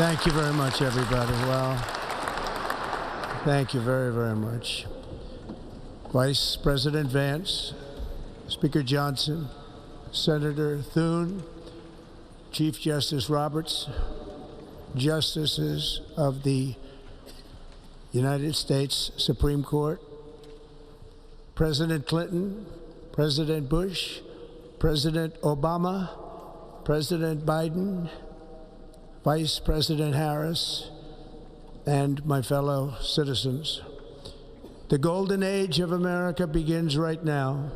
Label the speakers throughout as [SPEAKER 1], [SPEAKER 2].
[SPEAKER 1] Thank you very much, everybody. Well, thank you very, very much. Vice President Vance, Speaker Johnson, Senator Thune, Chief Justice Roberts, Justices of the United States Supreme Court, President Clinton, President Bush, President Obama, President Biden, Vice President Harris, and my fellow citizens. The golden age of America begins right now.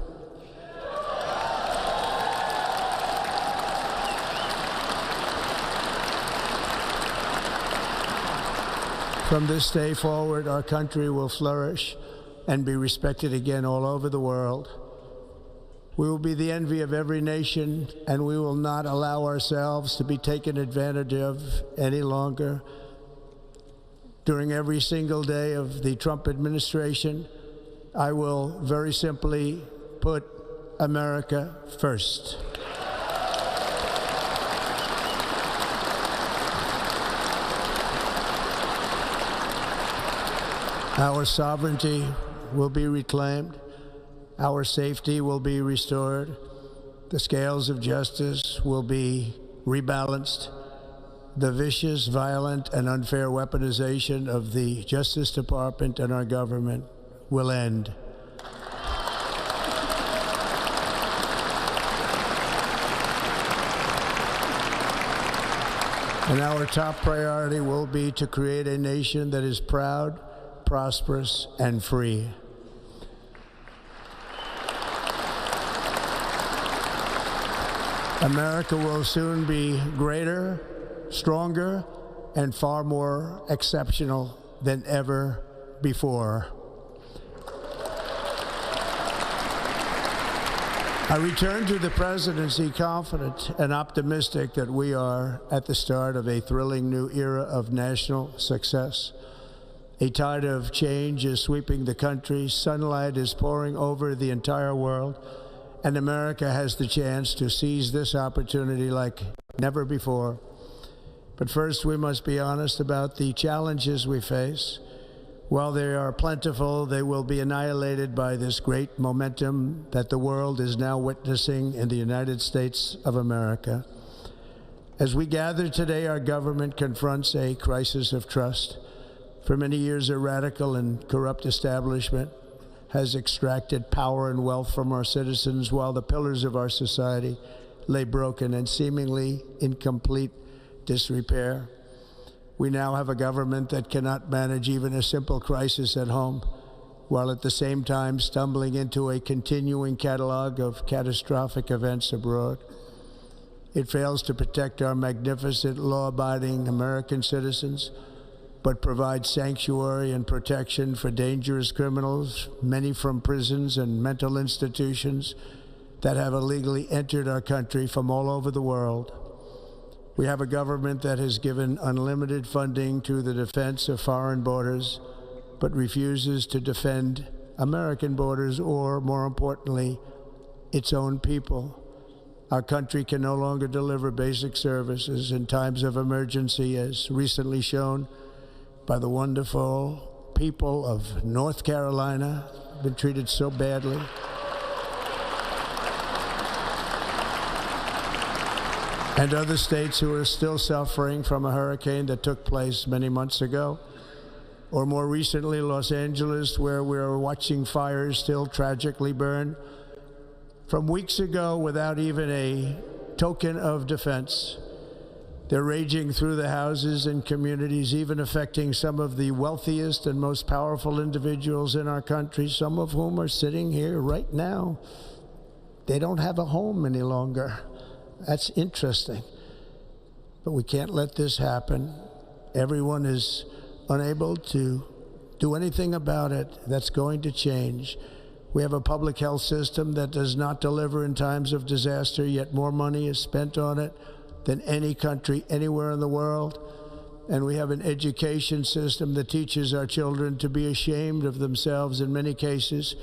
[SPEAKER 1] From this day forward, our country will flourish and be respected again all over the world. We will be the envy of every nation, and we will not allow ourselves to be taken advantage of any longer. During every single day of the Trump administration, I will very simply put America first. Our sovereignty will be reclaimed. Our safety will be restored. The scales of justice will be rebalanced. The vicious, violent, and unfair weaponization of the Justice Department and our government will end. And our top priority will be to create a nation that is proud, prosperous, and free. America will soon be greater, stronger, and far more exceptional than ever before. I return to the presidency confident and optimistic that we are at the start of a thrilling new era of national success. A tide of change is sweeping the country, sunlight is pouring over the entire world, and America has the chance to seize this opportunity like never before. But first, we must be honest about the challenges we face. While they are plentiful, they will be annihilated by this great momentum that the world is now witnessing in the United States of America. As we gather today, our government confronts a crisis of trust. For many years, a radical and corrupt establishment has extracted power and wealth from our citizens while the pillars of our society lay broken and seemingly in complete disrepair. We now have a government that cannot manage even a simple crisis at home, while at the same time stumbling into a continuing catalog of catastrophic events abroad. It fails to protect our magnificent, law-abiding American citizens, but provides sanctuary and protection for dangerous criminals, many from prisons and mental institutions that have illegally entered our country from all over the world. We have a government that has given unlimited funding to the defense of foreign borders, but refuses to defend American borders or, more importantly, its own people. Our country can no longer deliver basic services in times of emergency, as recently shown by the wonderful people of North Carolina, been treated so badly. And other states who are still suffering from a hurricane that took place many months ago. Or more recently, Los Angeles, where we're watching fires still tragically burn from weeks ago without even a token of defense. They're raging through the houses and communities, even affecting some of the wealthiest and most powerful individuals in our country, some of whom are sitting here right now. They don't have a home any longer. That's interesting. But we can't let this happen. Everyone is unable to do anything about it. That's going to change. We have a public health system that does not deliver in times of disaster, yet more money is spent on it than any country anywhere in the world. And we have an education system that teaches our children to be ashamed of themselves in many cases,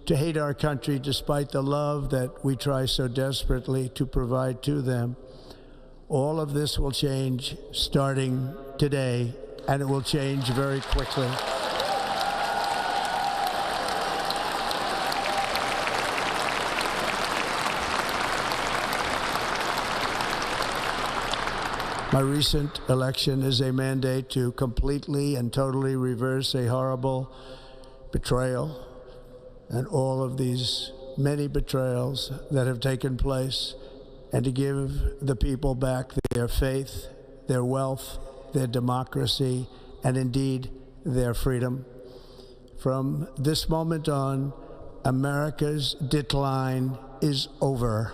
[SPEAKER 1] to hate our country despite the love that we try so desperately to provide to them. All of this will change starting today, and it will change very quickly. My recent election is a mandate to completely and totally reverse a horrible betrayal and all of these many betrayals that have taken place, and to give the people back their faith, their wealth, their democracy, and indeed their freedom. From this moment on, America's decline is over.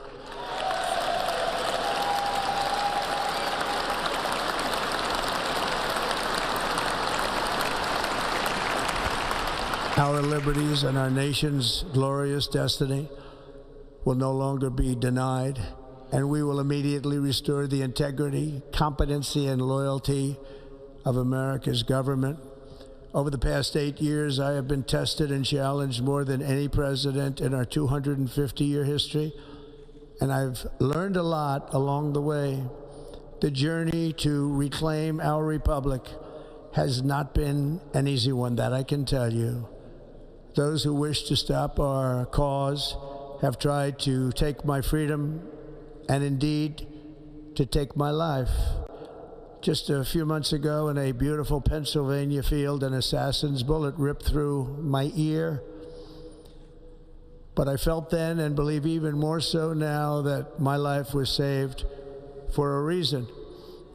[SPEAKER 1] Our liberties and our nation's glorious destiny will no longer be denied, and we will immediately restore the integrity, competency, and loyalty of America's government. Over the past 8 years, I have been tested and challenged more than any president in our 250-year history, and I've learned a lot along the way. The journey to reclaim our republic has not been an easy one, that I can tell you. Those who wish to stop our cause have tried to take my freedom and indeed to take my life. Just a few months ago in a beautiful Pennsylvania field, an assassin's bullet ripped through my ear. But I felt then, and believe even more so now, that my life was saved for a reason.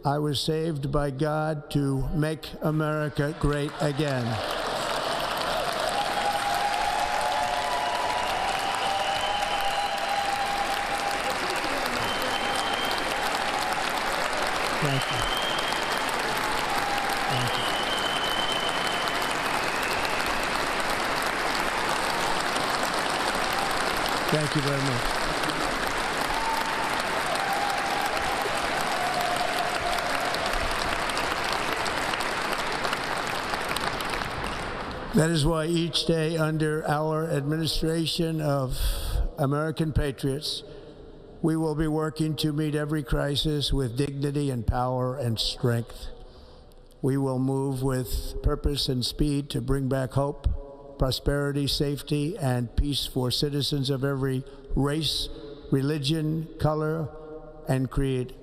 [SPEAKER 1] I was saved by God to make America great again. Thank you. Thank you. Thank you very much. That is why each day under our administration of American patriots, we will be working to meet every crisis with dignity and power and strength. We will move with purpose and speed to bring back hope, prosperity, safety, and peace for citizens of every race, religion, color, and creed.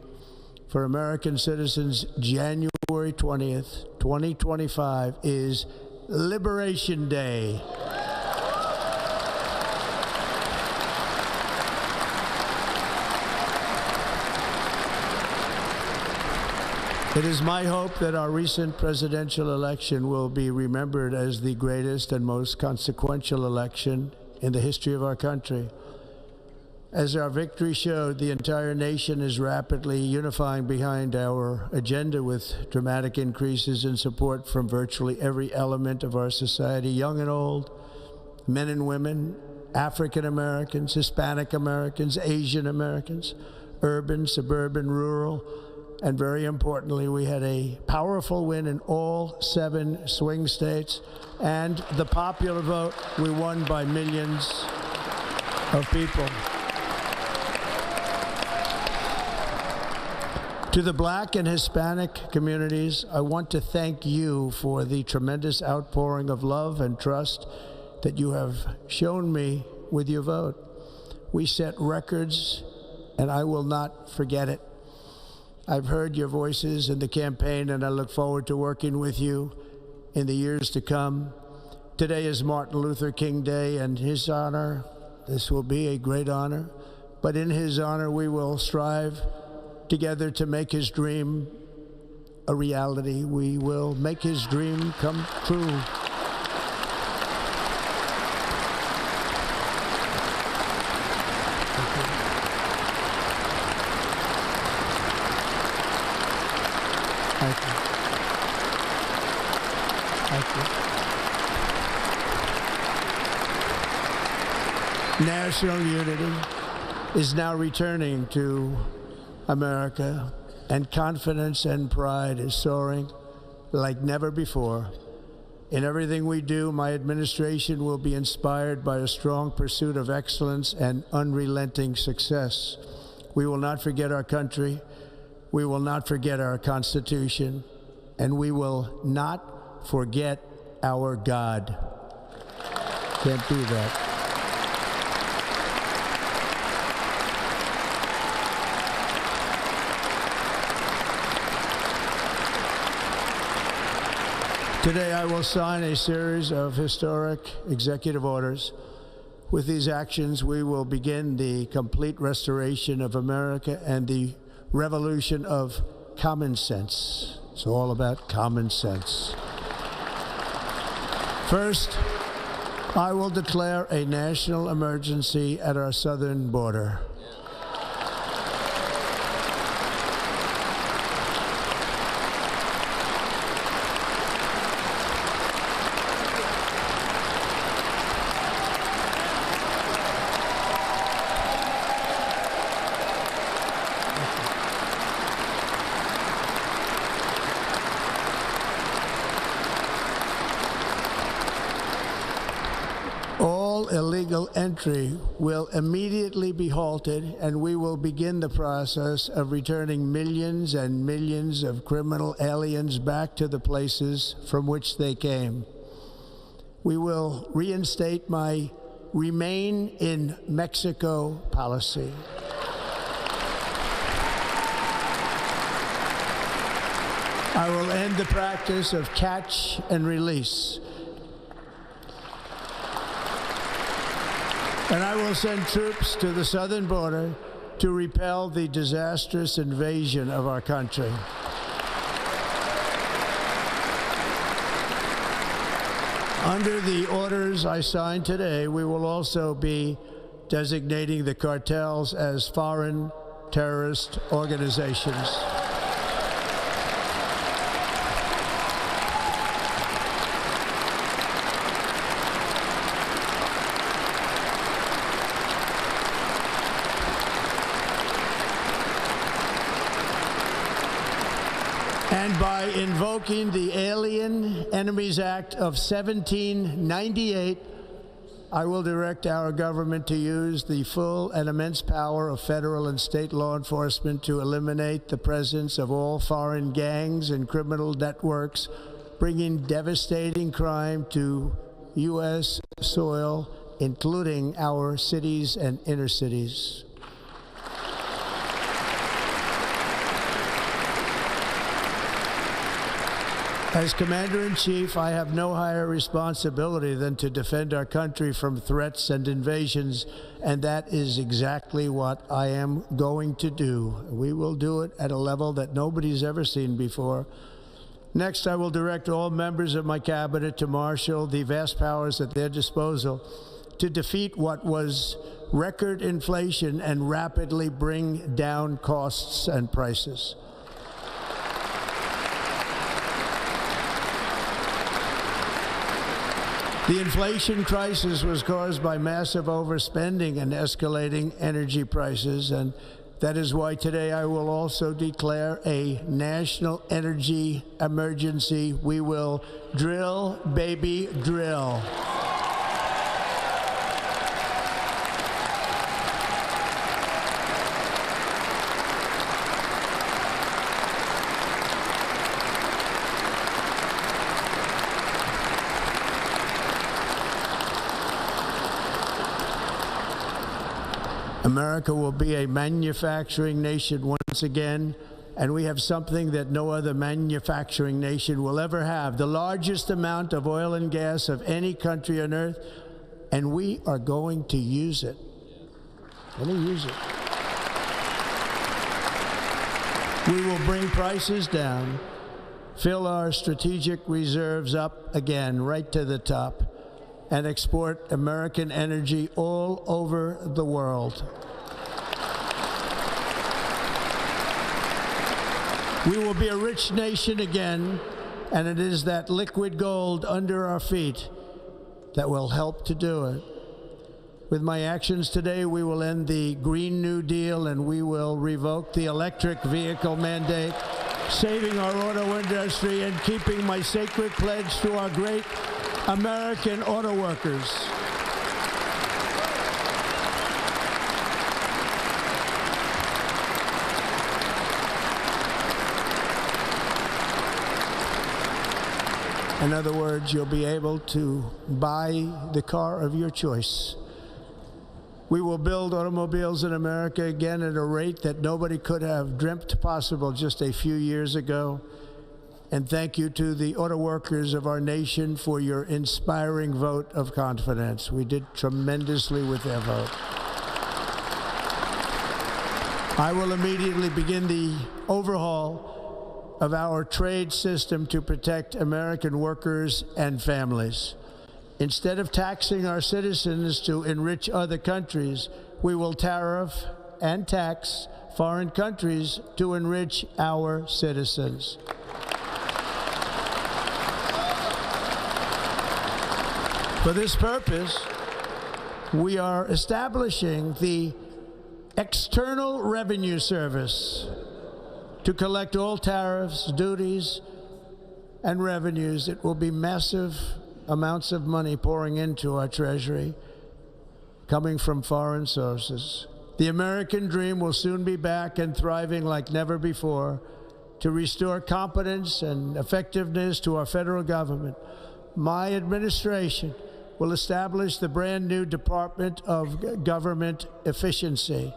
[SPEAKER 1] For American citizens, January 20th, 2025 is Liberation Day. It is my hope that our recent presidential election will be remembered as the greatest and most consequential election in the history of our country. As our victory showed, the entire nation is rapidly unifying behind our agenda with dramatic increases in support from virtually every element of our society, young and old, men and women, African Americans, Hispanic Americans, Asian Americans, urban, suburban, rural, and very importantly, we had a powerful win in all 7 swing states, and the popular vote, we won by millions of people. To the Black and Hispanic communities, I want to thank you for the tremendous outpouring of love and trust that you have shown me with your vote. We set records, and I will not forget it. I've heard your voices in the campaign, and I look forward to working with you in the years to come. Today is Martin Luther King Day, and his honor, this will be a great honor, but in his honor, we will strive together to make his dream a reality. We will make his dream come true. Thank you. Thank you. National unity is now returning to America, and confidence and pride is soaring like never before. In everything we do, my administration will be inspired by a strong pursuit of excellence and unrelenting success. We will not forget our country. We will not forget our Constitution, and we will not forget our God. Can't do that. Today, I will sign a series of historic executive orders. With these actions, we will begin the complete restoration of America and the revolution of common sense. It's all about common sense. First, I will declare a national emergency at our southern border. Illegal entry will immediately be halted, and we will begin the process of returning millions and millions of criminal aliens back to the places from which they came. We will reinstate my Remain in Mexico policy. I will end the practice of catch and release. And I will send troops to the southern border to repel the disastrous invasion of our country. Under the orders I signed today, we will also be designating the cartels as foreign terrorist organizations. And by invoking the Alien Enemies Act of 1798, I will direct our government to use the full and immense power of federal and state law enforcement to eliminate the presence of all foreign gangs and criminal networks, bringing devastating crime to U.S. soil, including our cities and inner cities. As Commander-in-Chief, I have no higher responsibility than to defend our country from threats and invasions, and that is exactly what I am going to do. We will do it at a level that nobody's ever seen before. Next, I will direct all members of my cabinet to marshal the vast powers at their disposal to defeat what was record inflation and rapidly bring down costs and prices. The inflation crisis was caused by massive overspending and escalating energy prices, and that is why today I will also declare a national energy emergency. We will drill, baby, drill. America will be a manufacturing nation once again, and we have something that no other manufacturing nation will ever have, the largest amount of oil and gas of any country on earth, and we are going to use it. We will bring prices down, fill our strategic reserves up again, right to the top, and export American energy all over the world. We will be a rich nation again, and it is that liquid gold under our feet that will help to do it. With my actions today, we will end the Green New Deal, and we will revoke the electric vehicle mandate, saving our auto industry and keeping my sacred pledge to our great American auto workers. In other words, you'll be able to buy the car of your choice. We will build automobiles in America again at a rate that nobody could have dreamt possible just a few years ago. And thank you to the auto workers of our nation for your inspiring vote of confidence. We did tremendously with their vote. I will immediately begin the overhaul of our trade system to protect American workers and families. Instead of taxing our citizens to enrich other countries, we will tariff and tax foreign countries to enrich our citizens. For this purpose, we are establishing the External Revenue Service to collect all tariffs, duties, and revenues. It will be massive amounts of money pouring into our treasury, coming from foreign sources. The American dream will soon be back and thriving like never before to restore competence and effectiveness to our federal government. My administration will establish the brand new Department of Government Efficiency.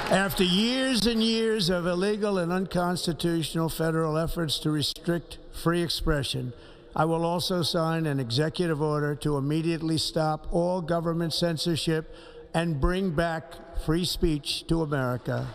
[SPEAKER 1] After years and years of illegal and unconstitutional federal efforts to restrict free expression, I will also sign an executive order to immediately stop all government censorship and bring back free speech to America.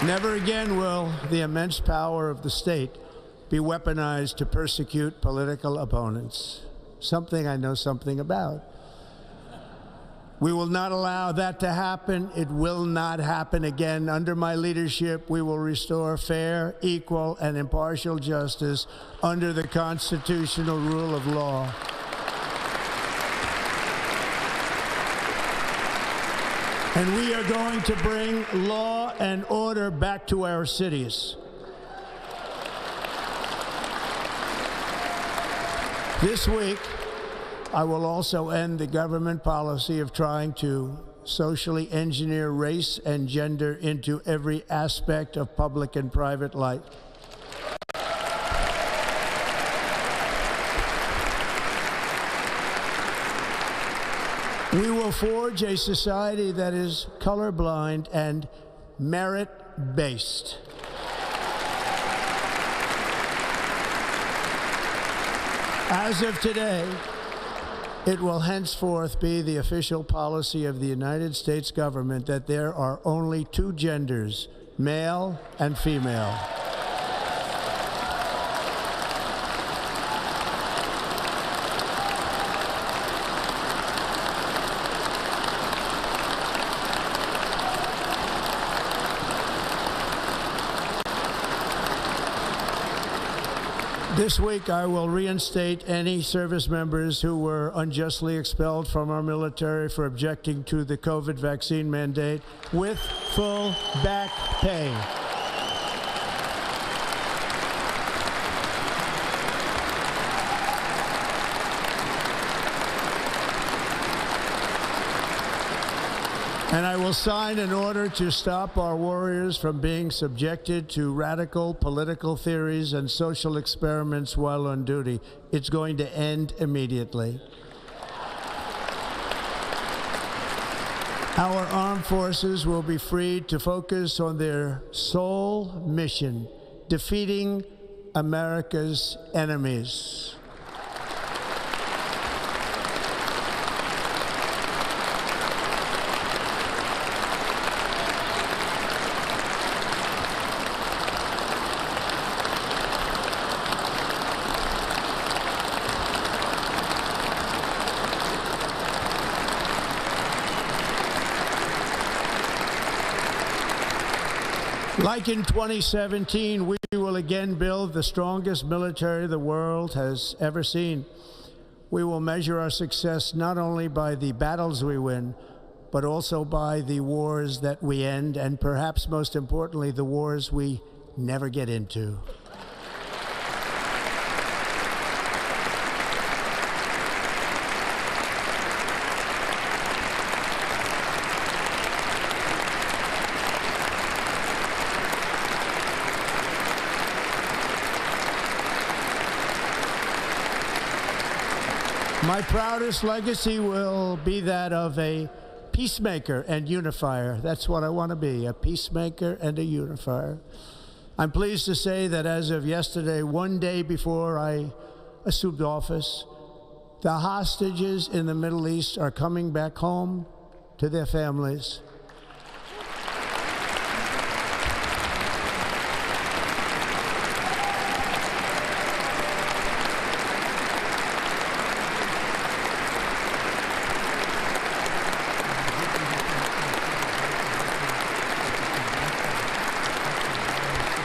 [SPEAKER 1] Never again will the immense power of the state be weaponized to persecute political opponents, something I know something about. We will not allow that to happen. It will not happen again. Under my leadership, we will restore fair, equal, and impartial justice under the constitutional rule of law. And we are going to bring law and order back to our cities. This week, I will also end the government policy of trying to socially engineer race and gender into every aspect of public and private life. We will forge a society that is colorblind and merit-based. As of today, it will henceforth be the official policy of the United States government that there are only two genders, male and female. This week, I will reinstate any service members who were unjustly expelled from our military for objecting to the COVID vaccine mandate with full back pay. And I will sign an order to stop our warriors from being subjected to radical political theories and social experiments while on duty. It's going to end immediately. Our armed forces will be freed to focus on their sole mission, defeating America's enemies. Like in 2017, we will again build the strongest military the world has ever seen. We will measure our success not only by the battles we win, but also by the wars that we end, and perhaps most importantly, the wars we never get into. My proudest legacy will be that of a peacemaker and unifier. That's what I want to be, a peacemaker and a unifier. I'm pleased to say that as of yesterday, one day before I assumed office, the hostages in the Middle East are coming back home to their families.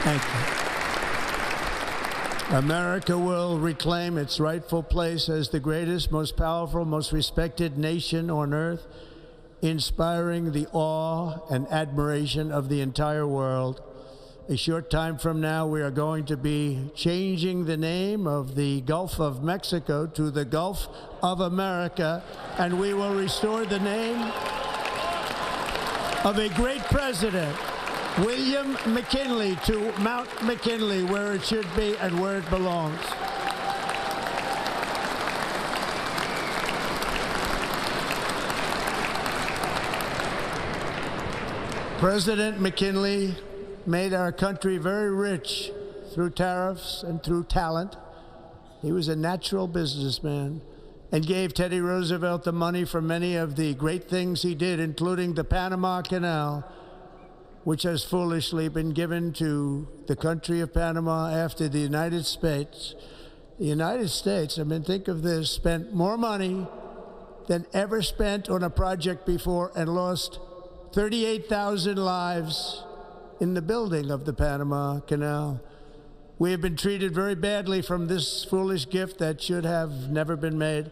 [SPEAKER 1] Thank you. America will reclaim its rightful place as the greatest, most powerful, most respected nation on earth, inspiring the awe and admiration of the entire world. A short time from now, we are going to be changing the name of the Gulf of Mexico to the Gulf of America, and we will restore the name of a great president, William McKinley, to Mount McKinley, where it should be and where it belongs. President McKinley made our country very rich through tariffs and through talent. He was a natural businessman and gave Teddy Roosevelt the money for many of the great things he did, including the Panama Canal, which has foolishly been given to the country of Panama after the United States. The United States, I mean, think of this, spent more money than ever spent on a project before and lost 38,000 lives in the building of the Panama Canal. We have been treated very badly from this foolish gift that should have never been made,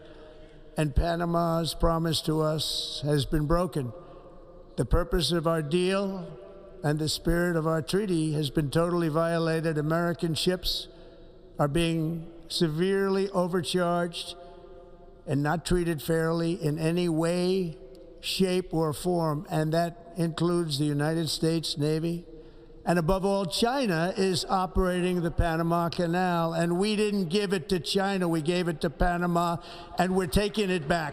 [SPEAKER 1] and Panama's promise to us has been broken. The purpose of our deal and the spirit of our treaty has been totally violated. American ships are being severely overcharged and not treated fairly in any way, shape, or form, and that includes the United States Navy. And above all, China is operating the Panama Canal, and we didn't give it to China, we gave it to Panama, and we're taking it back.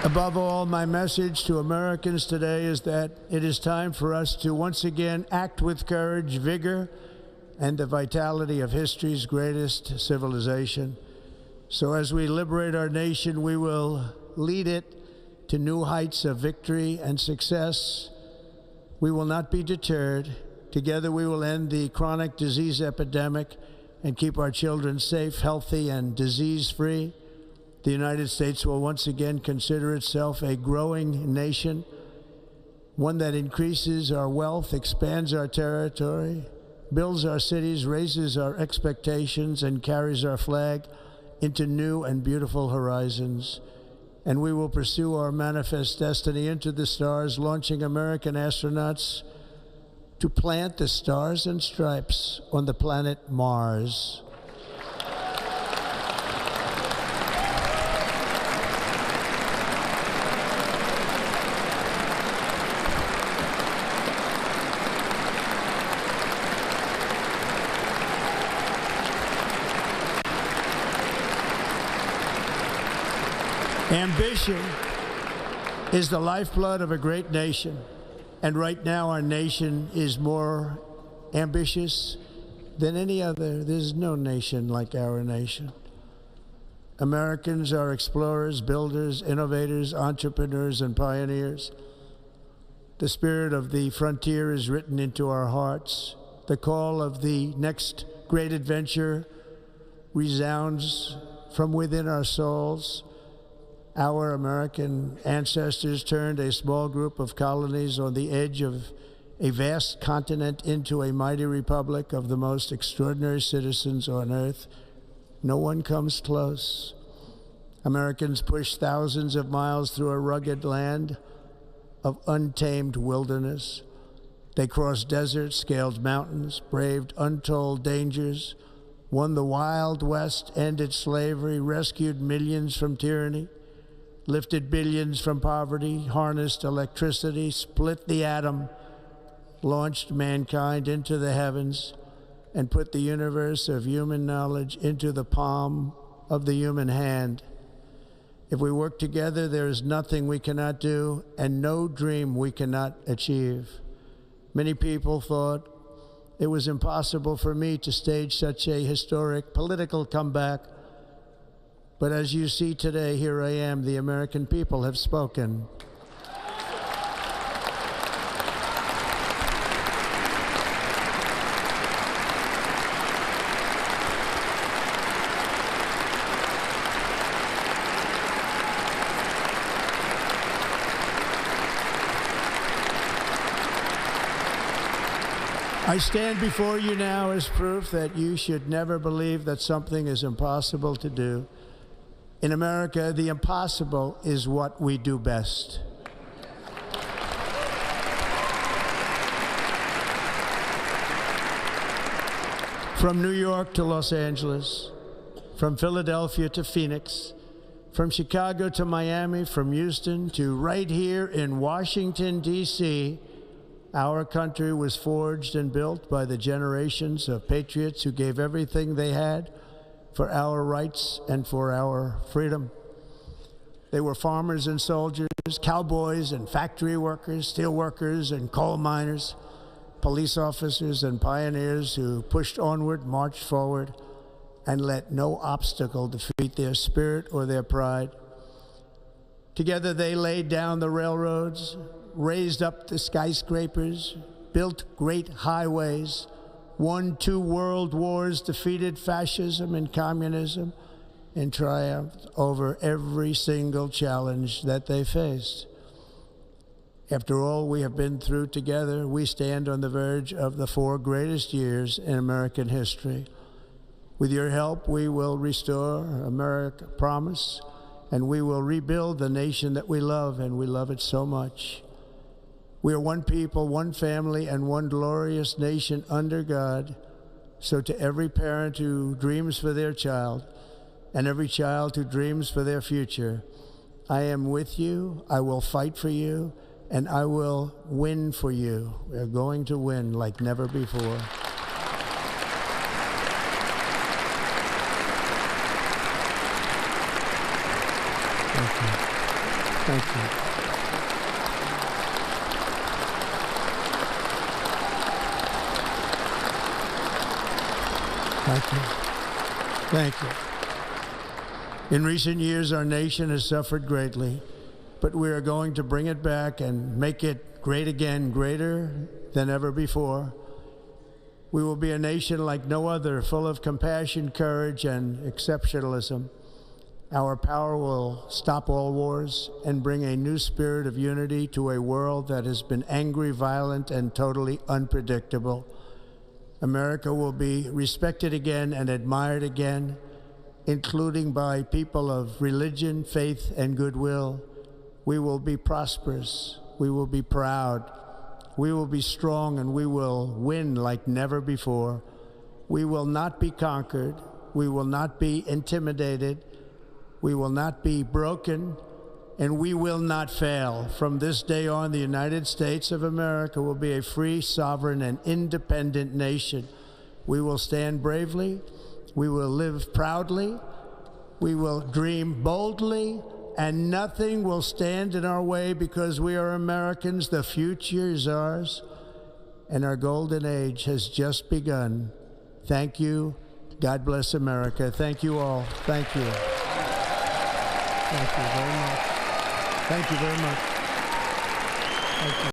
[SPEAKER 1] Above all, my message to Americans today is that it is time for us to once again act with courage, vigor, and the vitality of history's greatest civilization. So as we liberate our nation, we will lead it to new heights of victory and success. We will not be deterred. Together we will end the chronic disease epidemic and keep our children safe, healthy, and disease-free. The United States will once again consider itself a growing nation, one that increases our wealth, expands our territory, builds our cities, raises our expectations, and carries our flag into new and beautiful horizons. And we will pursue our manifest destiny into the stars, launching American astronauts to plant the stars and stripes on the planet Mars. Ambition is the lifeblood of a great nation, and right now our nation is more ambitious than any other. There's no nation like our nation. Americans are explorers, builders, innovators, entrepreneurs, and pioneers. The spirit of the frontier is written into our hearts. The call of the next great adventure resounds from within our souls. Our American ancestors turned a small group of colonies on the edge of a vast continent into a mighty republic of the most extraordinary citizens on earth. No one comes close. Americans pushed thousands of miles through a rugged land of untamed wilderness. They crossed deserts, scaled mountains, braved untold dangers, won the Wild West, ended slavery, rescued millions from tyranny, lifted billions from poverty, harnessed electricity, split the atom, launched mankind into the heavens, and put the universe of human knowledge into the palm of the human hand. If we work together, there is nothing we cannot do and no dream we cannot achieve. Many people thought it was impossible for me to stage such a historic political comeback. But as you see today, here I am. The American people have spoken. I stand before you now as proof that you should never believe that something is impossible to do. In America, the impossible is what we do best. From New York to Los Angeles, from Philadelphia to Phoenix, from Chicago to Miami, from Houston to right here in Washington, D.C., our country was forged and built by the generations of patriots who gave everything they had for our rights and for our freedom. They were farmers and soldiers, cowboys and factory workers, steel workers and coal miners, police officers and pioneers who pushed onward, marched forward, and let no obstacle defeat their spirit or their pride. Together they laid down the railroads, raised up the skyscrapers, built great highways, won 2 world wars, defeated fascism and communism, and triumphed over every single challenge that they faced. After all we have been through together, we stand on the verge of the 4 greatest years in American history. With your help, we will restore America, promise, and we will rebuild the nation that we love, and we love it so much. We are one people, one family, and one glorious nation under God. So to every parent who dreams for their child, and every child who dreams for their future, I am with you, I will fight for you, and I will win for you. We are going to win like never before. Thank you. Thank you. Thank you. Thank you. In recent years, our nation has suffered greatly, but we are going to bring it back and make it great again, greater than ever before. We will be a nation like no other, full of compassion, courage, and exceptionalism. Our power will stop all wars and bring a new spirit of unity to a world that has been angry, violent, and totally unpredictable. America will be respected again and admired again, including by people of religion, faith, and goodwill. We will be prosperous. We will be proud. We will be strong, and we will win like never before. We will not be conquered. We will not be intimidated. We will not be broken, and we will not fail. From this day on, the United States of America will be a free, sovereign, and independent nation. We will stand bravely. We will live proudly. We will dream boldly, and nothing will stand in our way because we are Americans. The future is ours, and our golden age has just begun. Thank you. God bless America. Thank you all. Thank you. Thank you very much. Thank you very much. Thank you.